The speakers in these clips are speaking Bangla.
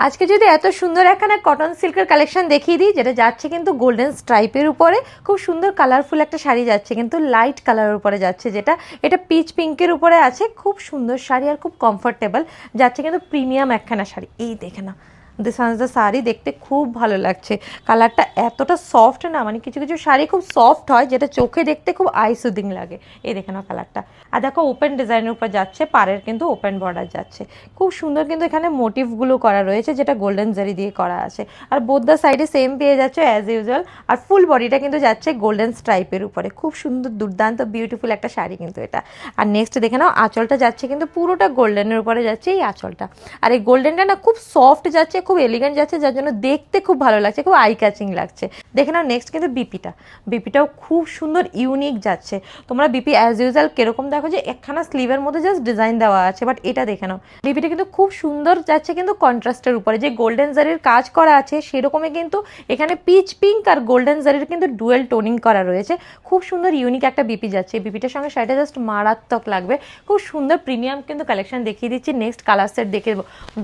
আজকে যদি এত সুন্দর একখানা কটন সিল্কের কালেকশন দেখিয়ে দিই, যেটা যাচ্ছে কিন্তু গোল্ডেন স্ট্রাইপের উপরে, খুব সুন্দর কালারফুল একটা শাড়ি যাচ্ছে কিন্তু লাইট কালারের উপরে যাচ্ছে, যেটা এটা পিচ পিঙ্কের উপরে আছে। খুব সুন্দর শাড়ি আর খুব কমফোর্টেবল যাচ্ছে কিন্তু প্রিমিয়াম একখানা শাড়ি। এই দেখে না, this one is the sari, দেখতে খুব ভালো লাগছে। কালারটা এতটা সফট না, মানে কিছু কিছু শাড়ি খুব সফট হয় যেটা চোখে দেখতে খুব আই সুদিং লাগে। এই দেখে না কালারটা। আর দেখো ওপেন ডিজাইনের উপর যাচ্ছে, পাড়ের কিন্তু ওপেন বর্ডার যাচ্ছে। খুব সুন্দর কিন্তু এখানে মোটিভগুলো করা রয়েছে, যেটা গোল্ডেন জারি দিয়ে করা আছে। আর বোথ দ্য সাইডে সেম পেয়ে যাচ্ছে অ্যাজ ইউজুয়াল। আর ফুল বডিটা কিন্তু যাচ্ছে গোল্ডেন স্ট্রাইপের উপরে। খুব সুন্দর দুর্দান্ত বিউটিফুল একটা শাড়ি কিন্তু এটা। আর নেক্সট দেখে নাও, আঁচলটা যাচ্ছে কিন্তু পুরোটা গোল্ডেনের উপরে যাচ্ছে এই আঁচলটা। আর এই গোল্ডেনটা না খুব সফট যাচ্ছে, খুব এলিগেন্ট যাচ্ছে, যার জন্য দেখতে খুব ভালো লাগছে, খুব আই ক্যাচিং লাগছে। দেখে নাও নেক্সট কিন্তু বিপিটাও খুব সুন্দর ইউনিক যাচ্ছে। তোমরা বিপি অ্যাজ ইউজুয়াল কিরকম দেখো যে একখানা স্লিভের মধ্যে জাস্ট ডিজাইন দেওয়া আছে, বাট এটা দেখে নাও বিপিটা কিন্তু খুব সুন্দর যাচ্ছে কিন্তু কন্ট্রাস্টের উপরে। যে গোল্ডেন জারির কাজ করা আছে সেরকমই কিন্তু এখানে পিচ পিঙ্ক আর গোল্ডেন জারির কিন্তু ডুয়েল টোনিং করা রয়েছে। খুব সুন্দর ইউনিক একটা বিপি যাচ্ছে। বিপিটার সঙ্গে শাড়িটা জাস্ট মারাত্মক লাগবে। খুব সুন্দর প্রিমিয়াম কিন্তু কালেকশন দেখিয়ে দিচ্ছি। নেক্সট কালার সেট দেখে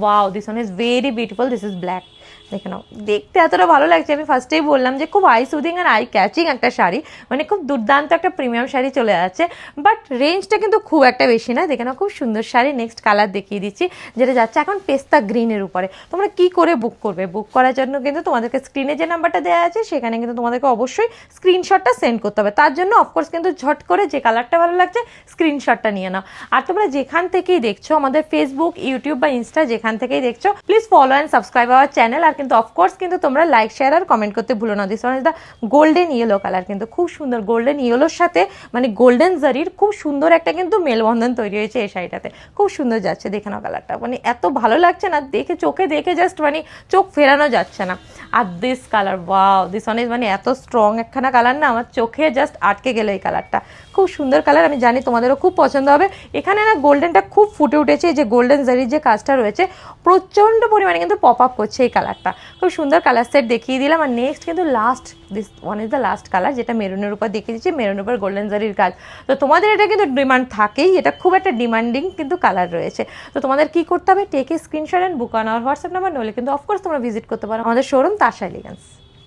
wow, this one is very beautiful. This is black. দেখে নাও দেখতে এতটা ভালো লাগছে, আমি ফার্স্টেই বললাম যে খুব I soothing R eye catching একটা শাড়ি, মানে খুব দুর্দান্ত একটা প্রিমিয়াম শাড়ি চলে যাচ্ছে। বাট রেঞ্জটা কিন্তু খুব একটা বেশি না। দেখে নাও খুব সুন্দর শাড়ি। নেক্সট কালার দেখিয়ে দিচ্ছি, যেটা যাচ্ছে এখন পেস্তা গ্রিনের উপরে। তোমরা কি করে বুক করবে? বুক করার জন্য কিন্তু তোমাদেরকে স্ক্রিনে যে নাম্বারটা দেওয়া আছে সেখানে কিন্তু তোমাদেরকে অবশ্যই স্ক্রিনশটটা সেন্ড করতে হবে। তার জন্য অফকোর্স কিন্তু ঝট করে যে কালারটা ভালো লাগছে স্ক্রিনশটটা নিয়ে নাও। আর তোমরা যেখান থেকেই দেখছো, আমাদের ফেসবুক, ইউটিউব বা ইনস্টা যেখান থেকেই দেখছো, please follow and subscribe our channel. আর কিন্তু অফকোর্স কিন্তু তোমরা লাইক, শেয়ার আর কমেন্ট করতে ভুলো না। This one is the golden yellow colour, কিন্তু খুব সুন্দর গোল্ডেন ইয়েলোর সাথে মানে গোল্ডেন জারির খুব সুন্দর একটা কিন্তু মেলবন্ধন তৈরি হয়েছে এই শাড়িটাতে। খুব সুন্দর যাচ্ছে। দেখে নাও কালারটা, মানে এত ভালো লাগছে না, দেখে চোখে দেখে জাস্ট মানে চোখ ফেরানো যাচ্ছে না। আর this colour, wow, this one is মানে এত স্ট্রং একখানা কালার না, আমার চোখে জাস্ট আটকে গেল এই কালারটা। খুব সুন্দর কালার, আমি জানি তোমাদেরও খুব পছন্দ হবে। এখানে না গোল্ডেনটা খুব ফুটে উঠেছে, যে গোল্ডেন জারির যে কাজটা রয়েছে প্রচণ্ড পরিমাণে কিন্তু পপ আপ করছে এই কালারটা। খুব সুন্দর কালার সেট দেখিয়ে দিলাম। আর নেক্সট কিন্তু last, this one is the last colour, যেটা মেরুনের উপর দেখিয়ে দিচ্ছি। মেরুনের উপর গোল্ডেন জারির কাজ। তো তোমাদের এটা কিন্তু ডিমান্ড থাকেই, এটা খুব একটা ডিমান্ডিং কিন্তু কালার রয়েছে। তো তোমাদের কি করতে হবে? Take a screenshot and book on our WhatsApp number, নইলে কিন্তু অফকোর্স তোমরা ভিজিট করতে পারো আমাদের শোরুম তাশা এলিগেন্স।